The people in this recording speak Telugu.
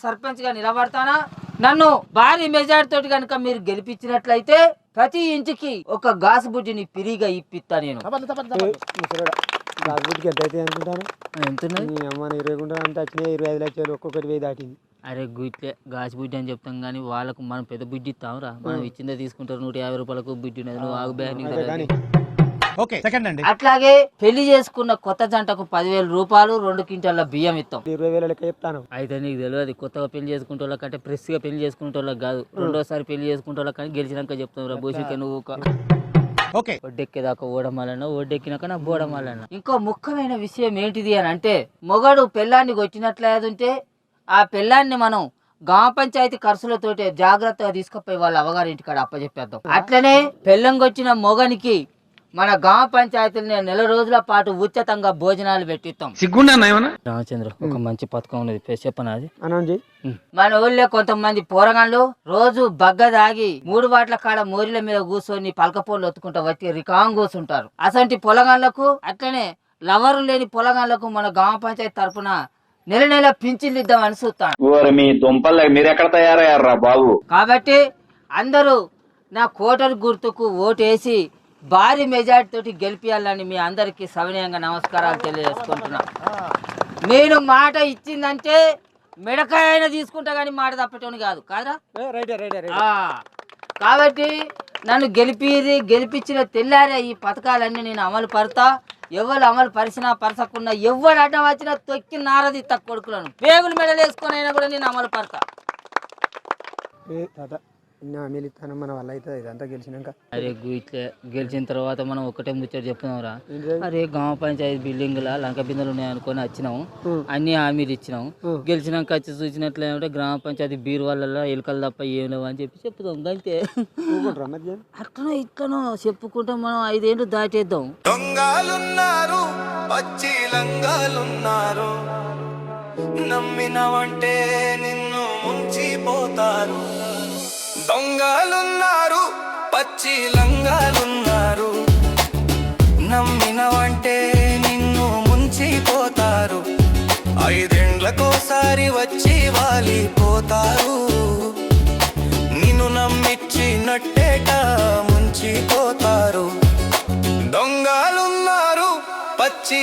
సర్పంచ్ గా నిలబడతానా నన్ను భారీ మెజార్టీ తోటి కనుక మీరు గెలిపించినట్లయితే ప్రతి ఇంటికి ఒక గాసు బుడ్డిని ఫ్రీగా ఇప్పిస్తా నేను. గాసు బుడ్డికి ఎంత అయితే అనుకుంటాను? ఎంతున్నది? అమ్మ 20 అంటే వచ్చినాయి 25 లక్షలు ఒక్కొక్కటి 1000 దాటింది. అరే గుట్లే గాసు బుడ్డి అని చెప్తాం కానీ వాళ్ళకు మనం పెద్ద బుడ్డి ఇస్తాంరా. మనం ఇచ్చిందే తీసుకుంటారు. 150 రూపాయలకు బుడ్డి ఉన్నది. నువ్వు ఆగు బ్యాగ్. అట్లాగే పెళ్లి చేసుకున్న కొత్త జంటకు 10,000 రూపాయలు 2 క్వింటాల బియ్యం ఇస్తాం. 20,000 లెక్క చెప్తాను. అయితే నీకు తెలియదు, కొత్తగా పెళ్లి చేసుకుంటే వాళ్ళకి అంటే ఫ్రెష్ గా పెళ్లి చేసుకుంటే వాళ్ళకి కాదు, రెండోసారి పెళ్లి చేసుకుంటే వాళ్ళకి కానీ గెలిచినాక చెప్తాం రా భూషిక నువ్వు ఒడ్డెక్కేదాకా ఓడమాలన్నా, ఒడ్డెక్కినాక నా బోడమాలన్నా. ఇంకో ముఖ్యమైన విషయం ఏంటిది అని అంటే, మొగడు పెళ్ళాన్ని కొట్టినట్లేదుంటే ఆ పెళ్ళాన్ని మనం గ్రామ పంచాయతీ ఖర్చులతోటి జాగ్రత్తగా తీసుకుపోయి వాళ్ళ అవ్వగారింటికాడ అప్పచెప్పేద్దాం. అట్లనే పెళ్ళంకొచ్చిన మొగనికి మన గ్రామ పంచాయతీని 4 రోజుల పాటు ఉచితంగా భోజనాలు పెట్టిస్తాం. రామచంద్ర, ఒక మంచి పథకం ఉన్నది చెప్పనది. మన ఊళ్ళో కొంతమంది పోరగాళ్ళు రోజు బగ్గ దాగి 3 బాట్ల కాడ మోరిల మీద కూర్చొని పలకపోళ్ళు ఒత్తుకుంటా వచ్చి రికాంగ్ కూర్చుంటారు. అసంటి పొలగాళ్లకు అట్లనే లవరు లేని పొలగాళ్లకు మన గ్రామ పంచాయతీ తరఫున నెల పింఛన్లు ఇద్దామని చూస్తాను. కాబట్టి అందరూ నా కోటరు గుర్తుకు ఓటేసి భారీ మెజార్టీ తోటి గెలిపియాలని మీ అందరికి సవినయంగా నమస్కారాలు తెలియజేసుకుంటున్నా. నేను మాట ఇచ్చిందంటే మిడకాయ అయినా తీసుకుంటా కానీ మాట తప్పటోని కాదు కాదా? కాబట్టి నన్ను గెలిపించిన తెల్లారే ఈ పథకాలన్నీ నేను అమలు పడతా. ఎవరు అమలు పరిచినా పరచకున్నా ఎవరు అడ్డం వచ్చినా తొక్కి నారది తక్కువ కొడుకులను పేగులు మెడలు వేసుకొని అయినా కూడా నేను అమలు పడతా. మన వల్ల అయితే ఇదంతా గెలిచినాక అరే ఇట్లా గెలిచిన తర్వాత మనం ఒకటే ముచ్చట చెప్తున్నావురా. అరే గ్రామ పంచాయతీ బిల్డింగ్ లా లంక బిందెలు ఉన్నాయి అనుకొని వచ్చినాము, అన్ని హామీలు ఇచ్చినాము. గెలిచినాక వచ్చి చూసినట్లేమంటే గ్రామ పంచాయతీ బీరు వాళ్ళ ఎలుకలు తప్ప ఏం లేవు అని చెప్పి చెప్తాం. అంతే అట్లనో ఇట్లనో చెప్పుకుంటా మనం 5 ఏళ్ళు దాటేద్దాం. దొంగలున్నారు, పచ్చి లంగాలున్నారు, నమ్మినవంటే నిన్ను ముంచిపోతారు. దొంగలున్నారు, పచ్చి లంగాలున్నారు, నమ్మినవంటే నిన్ను ముంచిపోతారు. 5 ఏండ్లకోసారి వచ్చి వాలిపోతారు. నిన్ను నమ్మిచ్చినట్టేట ముంచిపోతారు. దొంగలున్నారు, పచ్చి